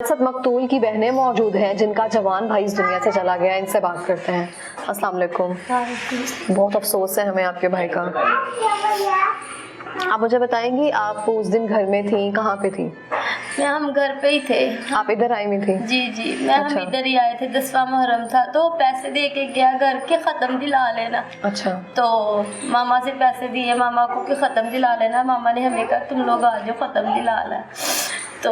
साथ मकतूल की बहनें मौजूद हैं जिनका जवान भाई इस दुनिया से चला गया। इनसे बात करते हैं। अस्सलाम वालेकुम। बहुत अफसोस है हमें आपके भाई का। आप मुझे बताएंगी आप उस दिन घर में थी, कहाँ पे थी? हम घर पे ही थे। आप इधर आई हुई थी? जी हम अच्छा। इधर ही आए थे। 10वां मुहर्रम था तो पैसे दे के गया घर के ख़त्म दिला लेना। अच्छा। तो मामा से पैसे दिए मामा को कि ख़त्म दिला लेना। मामा ने हमें कहा तुम लोग आ जाओ ख़त्म दिला लें। तो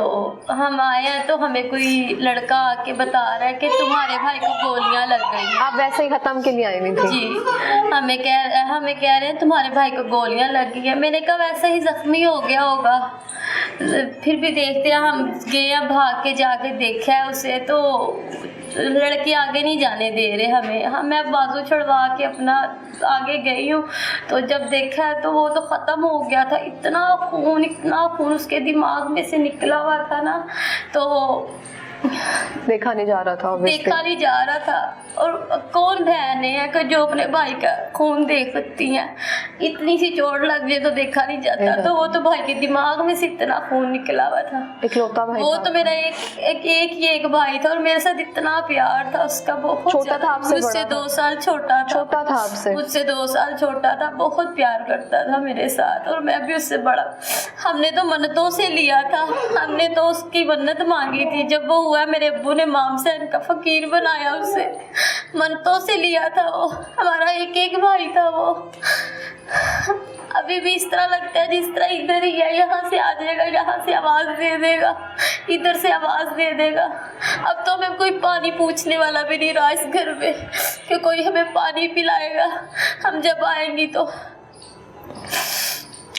हम आए हैं तो हमें कोई लड़का आके बता रहा है कि तुम्हारे भाई को गोलियां लग गई। आप वैसे ही खत्म के लिए आई हुई थी? जी हमें कह रहे हैं तुम्हारे भाई को गोलियां लग गई है। मैंने कहा वैसे ही जख्मी हो गया होगा। फिर भी देखते हैं, हम गए हैं भाग के जाके देखा है उसे तो लड़की आगे नहीं जाने दे रहे हमें। मैं बाजू छुड़वा के अपना आगे गई हूँ तो जब देखा है तो वो तो ख़त्म हो गया था। इतना खून उसके दिमाग में से निकला हुआ था ना, तो देखा नहीं जा रहा था। देखा नहीं जा रहा था। और कौन बहन है कि जो अपने भाई का खून देख सकती हैं? इतनी सी चोट लग जाए तो देखा नहीं जाता। तो वो तो भाई के दिमाग में से इतना खून निकला हुआ था। इकलौता भाई वो था। तो मेरा एक भाई था और मेरे साथ इतना प्यार था उसका। बहुत छोटा था आपसे? मुझसे 2 साल छोटा था आपसे? मुझसे 2 साल छोटा था। बहुत प्यार करता था मेरे साथ और मैं भी उससे बड़ा। हमने तो मन्नतों से लिया था। हमने तो उसकी मन्नत मांगी थी। जब वो हुआ मेरे अब्बू ने माम से इनका फकीर बनाया। उसे मन्नतों से लिया था। वो हमारा एक भाई था। वो अभी भी इस तरह लगता है जिस तरह इधर ही है। यहाँ से आ जाएगा, यहाँ से आवाज़ दे देगा, इधर से आवाज़ दे देगा। अब तो हमें कोई पानी पूछने वाला भी नहीं रहा इस घर में कि कोई हमें पानी पिलाएगा हम जब आएंगी तो।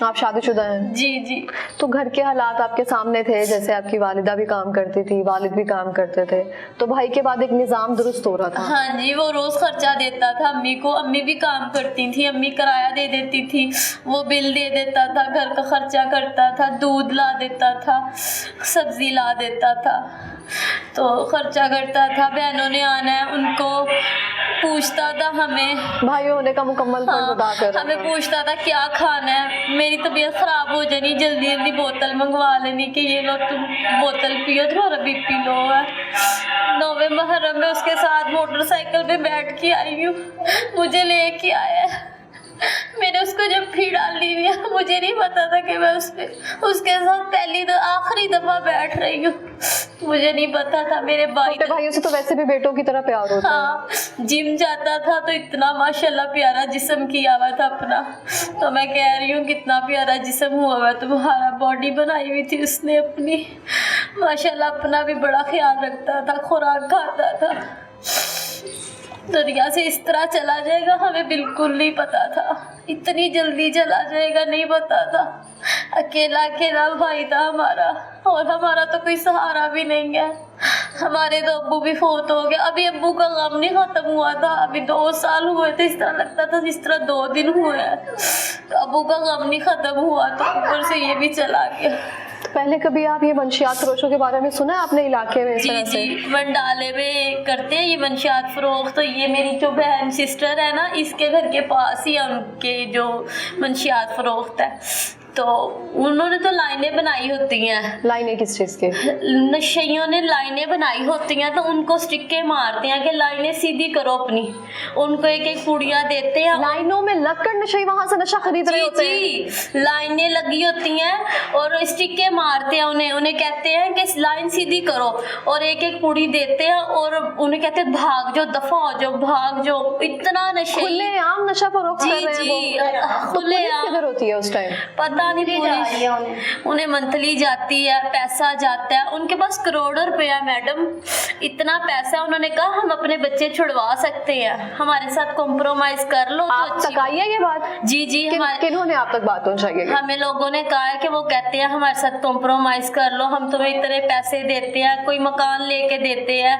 आप शादीशुदा हैं? जी। तो घर के हालात आपके सामने थे, जैसे आपकी वालिदा भी काम करती थी, वालिद भी काम करते थे, तो भाई के बाद एक निज़ाम दुरुस्त हो रहा था। हाँ जी, वो रोज़ खर्चा देता था अम्मी को। अम्मी भी काम करती थी। अम्मी किराया दे देती थी, वो बिल दे देता था, घर का खर्चा करता था, दूध ला देता था, सब्जी ला देता था, तो खर्चा करता था। बहनों ने आना है उनको पूछता था हमें। भाई होने का मुकम्मल फर्ज अदा कर रहा हमें था। पूछता था क्या खाना है। मेरी तबीयत ख़राब हो जानी, जल्दी जल्दी बोतल मंगवा लेनी कि ये लो तुम बोतल पियो, तुम्हारा बीपी लो है। 9वें मुहर्रम में उसके साथ मोटरसाइकिल पे बैठ के आई हूँ, मुझे लेके आया है। मैंने उसको जब भी डाल ली मुझे नहीं पता था कि मैं उसके साथ पहली आखिरी दफ़ा बैठ रही हूँ। मुझे नहीं पता था। मेरे भाइयों से तो वैसे भी बेटों की तरह प्यार होता है। हाँ, जिम जाता था तो इतना माशाल्लाह प्यारा जिस्म किया हुआ था अपना। तो मैं कह रही हूँ कितना प्यारा जिस्म हुआ हुआ तुम्हारा। बॉडी बनाई हुई थी उसने अपनी माशाल्लाह। अपना भी बड़ा ख्याल रखता था, खुराक खाता था। दुनिया से इस तरह चला जाएगा हमें बिल्कुल नहीं पता था। इतनी जल्दी चला जाएगा नहीं पता था। अकेला भाई था हमारा और हमारा तो कोई सहारा भी नहीं है। हमारे तो अब्बू भी फोत हो गया। अभी अब्बू का गम नहीं ख़त्म हुआ था। अभी 2 साल हुए थे। इस तरह लगता था जिस तरह 2 दिन हुए हैं। तो अब्बू का गम नहीं ख़त्म हुआ तो ऊपर से ये भी चला गया। पहले कभी आप ये मंशियात फरोशों के बारे में सुना है आपने इलाके में? जी वंडाले में करते हैं ये मंशियात फरोख्त। तो ये मेरी जो बहन सिस्टर है ना, इसके घर के पास ही उनके जो मंशियात फरोख्त है। तो उन्होंने तो लाइनें बनाई होती हैं। लाइनें किस चीज़ के? नशेइयों ने लाइनें बनाई होती हैं तो उनको स्टिक्के मारते हैं कि लाइनें सीधी करो अपनी। उनको एक पुड़िया देते हैं। लाइनों में लगकर नशे वहाँ से नशा खरीद रहे होते हैं। जी लाइनें लगी होती हैं और स्टिक्के मारते हैं उन्हें कहते हैं कि लाइन सीधी करो और एक पुड़ी देते हैं और उन्हें कहते हैं भाग जाओ, दफा हो जाओ, भाग जाओ। इतना नशे, खुलेआम नशा फरोख्त कर रहे हैं वो। खुलेआम किधर होती है उस टाइम? पता नहीं। पुलिस उन्हें मंथली जाती है, पैसा जाता है। उनके पास करोड़ों रुपया मैडम, इतना पैसा। उन्होंने कहा हम अपने बच्चे छुड़वा सकते हैं, हमारे साथ कॉम्प्रोमाइज कर लो। आप तक आई है ये बात? जी किन्होंने आप तक बात पहुंचाई? हमें लोगों ने कहा है कि वो कहते हैं हमारे साथ कॉम्प्रोमाइज कर लो, हम तुम्हें इतने पैसे देते हैं, कोई मकान लेके देते हैं,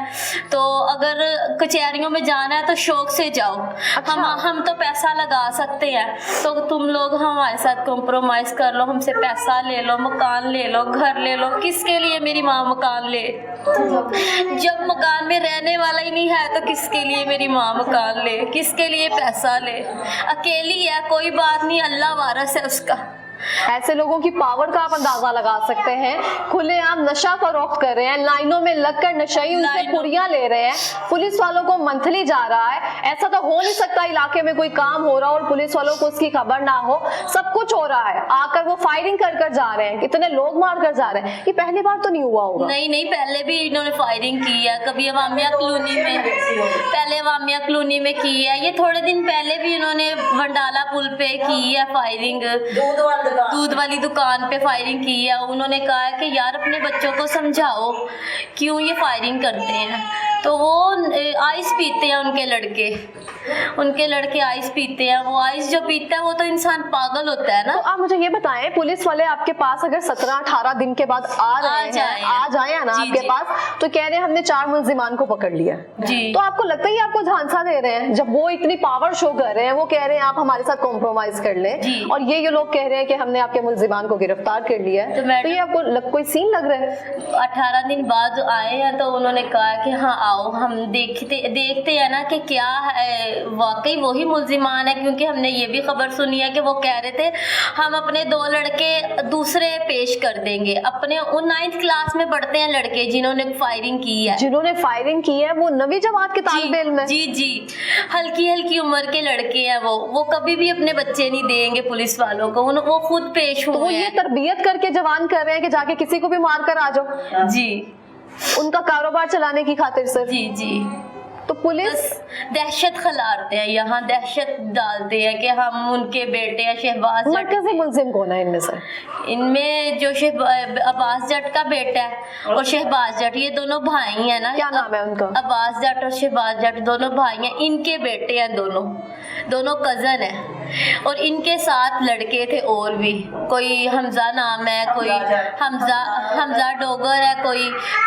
तो अगर कचहरियों में जाना है तो शौक से जाओ। अच्छा। हम तो पैसा लगा सकते हैं, तो तुम लोग हमारे साथ कॉम्प्रोमाइज कर लो, हमसे पैसा ले लो, मकान ले लो, घर ले लो। किसके लिए मेरी माँ मकान ले? जब मकान में रहने वाला ही नहीं है तो किसके लिए मेरी माँ मकान ले? किसके लिए पैसा ले? अकेली है, कोई बात नहीं, अल्लाह वारिस है उसका। ऐसे लोगों की पावर का आप अंदाजा लगा सकते हैं। खुलेआम नशा फरोख्त कर रहे हैं, लाइनों में लगकर नशई उनसे पुड़ियां ले रहे हैं, पुलिस वालों को मंथली जा रहा है। ऐसा तो हो नहीं सकता इलाके में कोई काम हो रहा हो और पुलिस वालों को उसकी खबर ना हो। सब कुछ हो रहा है, आकर वो फायरिंग कर कर जा रहे हैं, कितने लोग मार कर जा रहे हैं। ये पहली बार तो नहीं हुआ होगा। नहीं, पहले भी इन्होंने फायरिंग की है, कभी अवामिया कॉलोनी में, पहले अवामिया कॉलोनी में की है। ये थोड़े दिन पहले भी इन्होंने वंडाला पुल पे की है फायरिंग, दूध वाली दुकान पे फायरिंग की है। उन्होंने कहा है कि यार अपने बच्चों को समझाओ क्यों ये फायरिंग करते हैं। तो वो आइस पीते हैं, उनके लड़के आइस पीते हैं। वो आइस जो पीता है वो तो इंसान पागल होता है ना। तो आप मुझे ये बताएं, पुलिस वाले आपके पास अगर 17-18 दिन के बाद आ जाए ना आपके पास, तो कह रहे हैं हमने 4 मुलजिमान को पकड़ लिया जी। तो आपको लगता है आपको झांसा दे रहे हैं? जब वो इतनी पावर शो कर रहे हैं, वो कह रहे हैं आप हमारे साथ कॉम्प्रोमाइज कर लें, और ये लोग कह रहे हैं कि हमने आपके मुलजिमान को गिरफ्तार कर लिया है, तो ये आपको कोई सीन लग रहा है? 18 दिन बाद आए हैं तो उन्होंने कहा कि हाँ आओ हम देखते हैं ना कि क्या है वाकई वही मुलजिमान है। क्योंकि हमने ये भी खबर सुनी है कि वो कह रहे थे हम अपने 2 लड़के दूसरे पेश कर देंगे। अपने उन 9th क्लास में पढ़ते हैं लड़के जिन्होंने फायरिंग की है, वो 9वीं जमात के तालिबे इल्म है। जी, हल्की उम्र के लड़के हैं। वो कभी भी अपने बच्चे नहीं देंगे पुलिस वालों को, वो खुद पेश हुए। तो वो ये तरबियत करके जवान कर रहे हैं कि जाके किसी को भी मार कर आ जाओ जी, उनका कारोबार चलाने की खातिर सिर्फ। जी। तो पुलिस दहशत खिलाते हैं, यहाँ दहशत डालते हैं कि हम उनके बेटे हैं शहबाज मरकज़ी मुल्जिम कौन है इनमें से? इनमें जो अब्बास जट का बेटा है और शहबाज जट, ये दोनों भाई हैं ना। क्या नाम है उनका? अब्बास जट और शहबाज जट दोनों भाई हैं। इनके बेटे हैं, दोनों कजन हैं। और इनके साथ लड़के थे और भी, कोई हमजा नाम है, कोई हमजा डोगर है,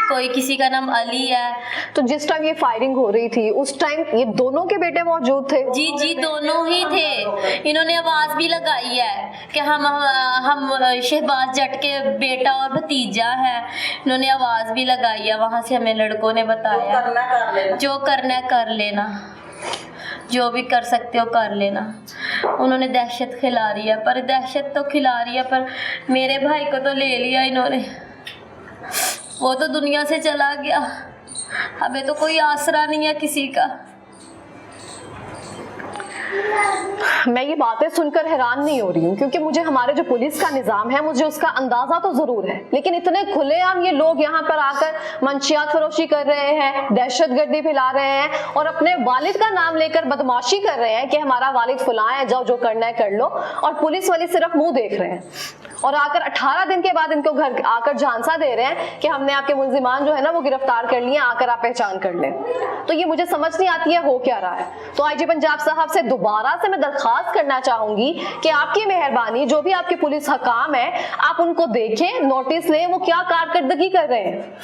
कोई किसी का नाम अली है। तो जिस टाइम ये फायरिंग हो रही थी उस टाइम ये दोनों के बेटे मौजूद थे? जी, दोनों ही थे। इन्होंने आवाज भी लगाई है कि हम शहबाज जट के बेटा और भतीजा है। इन्होंने आवाज भी लगाई है, वहां से हमें लड़कों ने बताया जो करना है कर लेना, जो भी कर सकते हो कर लेना। उन्होंने दहशत खिला रही है, पर दहशत तो खिला रही है, पर मेरे भाई को तो ले लिया इन्होंने। वो तो दुनिया से चला गया, हमें तो कोई आसरा नहीं है किसी का। मैं ये बातें सुनकर हैरान नहीं हो रही हूँ, क्योंकि मुझे हमारे जो पुलिस का निजाम है मुझे उसका अंदाजा तो जरूर है, लेकिन इतने खुलेआम ये लोग यहाँ पर आकर मंशियात फरोशी कर रहे हैं, दहशतगर्दी फैला रहे हैं और अपने वालिद का नाम लेकर बदमाशी कर रहे हैं कि हमारा वालिद फुलां है, जाओ जो करना है कर लो, और पुलिस वाले सिर्फ मुंह देख रहे हैं। और आकर 18 दिन के बाद इनको घर आकर झांसा दे रहे हैं कि हमने आपके मुलजिमान जो है ना वो गिरफ्तार कर लिए, आकर आप पहचान कर लें। तो ये मुझे समझ नहीं आती है हो क्या रहा है। तो आईजी पंजाब साहब से दोबारा से मैं दरखास्त करना चाहूंगी कि आपकी मेहरबानी, जो भी आपके पुलिस हकाम है आप उनको देखें, नोटिस लें, वो क्या कारकर्दगी कर रहे हैं,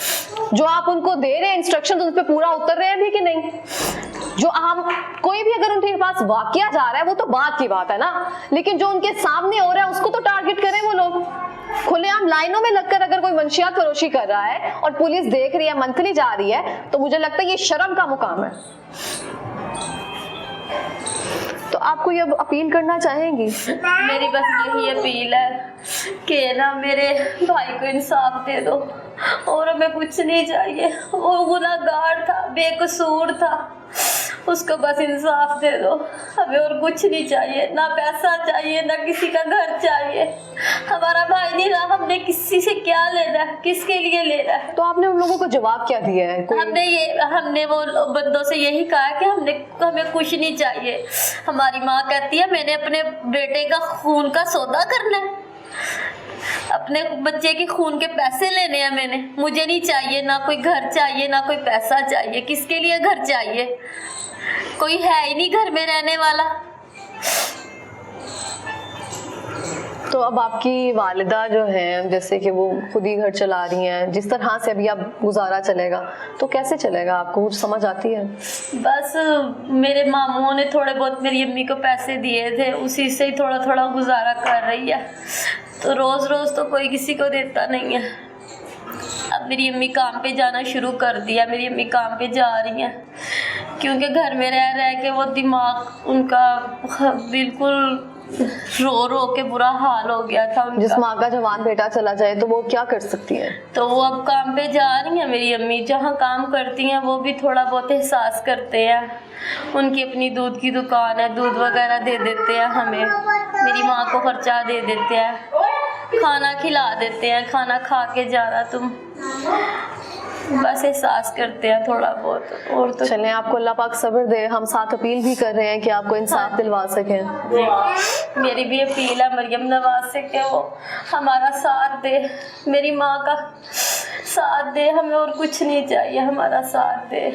जो आप उनको दे रहे हैं इंस्ट्रक्शन उस पर पूरा उतर रहे हैं भी कि नहीं। जो हम कोई भी अगर उनके पास वाकया जा रहा है वो तो बात की बात है ना, लेकिन जो उनके सामने हो रहा है उसको तो टारगेट करें। वो लोग खुलेआम लाइनों में लगकर अगर कोई मंशियात फरोशी कर रहा है और पुलिस देख रही है, मंथली जा रही है, तो मुझे लगता है ये शर्म का मुकाम है। तो आपको ये अपील करना चाहेंगी? मेरी बस यही अपील है कि ना मेरे भाई को इंसाफ दे दो, और हमें कुछ नहीं चाहिए। वो गुनहगार था, बेकसूर था, उसको बस इंसाफ दे दो। हमें और कुछ नहीं चाहिए, ना पैसा चाहिए, ना किसी का घर चाहिए। हमारा भाई नहीं रहा, हमने किसी से क्या लेना है, किसके लिए लेना है। तो आपने उन लोगों को जवाब क्या दिया है? हमने वो बंदों से यही कहा कि हमें कुछ नहीं चाहिए। हमारी माँ कहती है मैंने अपने बेटे का खून का सौदा करना है, अपने बच्चे के खून के पैसे लेने हैं मैंने। मुझे नहीं चाहिए, ना कोई घर चाहिए, ना कोई पैसा चाहिए। किसके लिए घर चाहिए? कोई है ही नहीं घर में रहने वाला। तो अब आपकी वालिदा जो है, जैसे कि वो खुद ही घर चला रही हैं, जिस तरह से अभी आप गुजारा चलेगा तो कैसे चलेगा? आपको कुछ समझ आती है? बस मेरे मामूओं ने थोड़े बहुत मेरी अम्मी को पैसे दिए थे, उसी से ही थोड़ा थोड़ा गुजारा कर रही है। तो रोज़ रोज़ तो कोई किसी को देता नहीं है। अब मेरी अम्मी काम पे जाना शुरू कर दिया, मेरी अम्मी काम पे जा रही हैं, क्योंकि घर में रह रह के वो दिमाग उनका बिल्कुल रो रो के बुरा हाल हो गया था उनका। जिस माँ का जवान बेटा चला जाए तो वो क्या कर सकती है? तो वो अब काम पे जा रही हैं, मेरी अम्मी जहाँ काम करती हैं वो भी थोड़ा बहुत एहसास करते हैं। उनकी अपनी दूध की दुकान है, दूध वगैरह दे देते हैं हमें, मेरी माँ को खर्चा दे देते हैं, खाना खिला देते हैं, खाना खा के जाना तुम, बस एहसास करते हैं थोड़ा बहुत। और तो चलें, आपको अल्लाह पाक सब्र दे। हम साथ अपील भी कर रहे हैं कि आपको इंसाफ दिलवा सकें। जी, मेरी भी अपील है मरियम नवाज से कि वो हमारा साथ दे, मेरी माँ का साथ दे, हमें और कुछ नहीं चाहिए, हमारा साथ दे।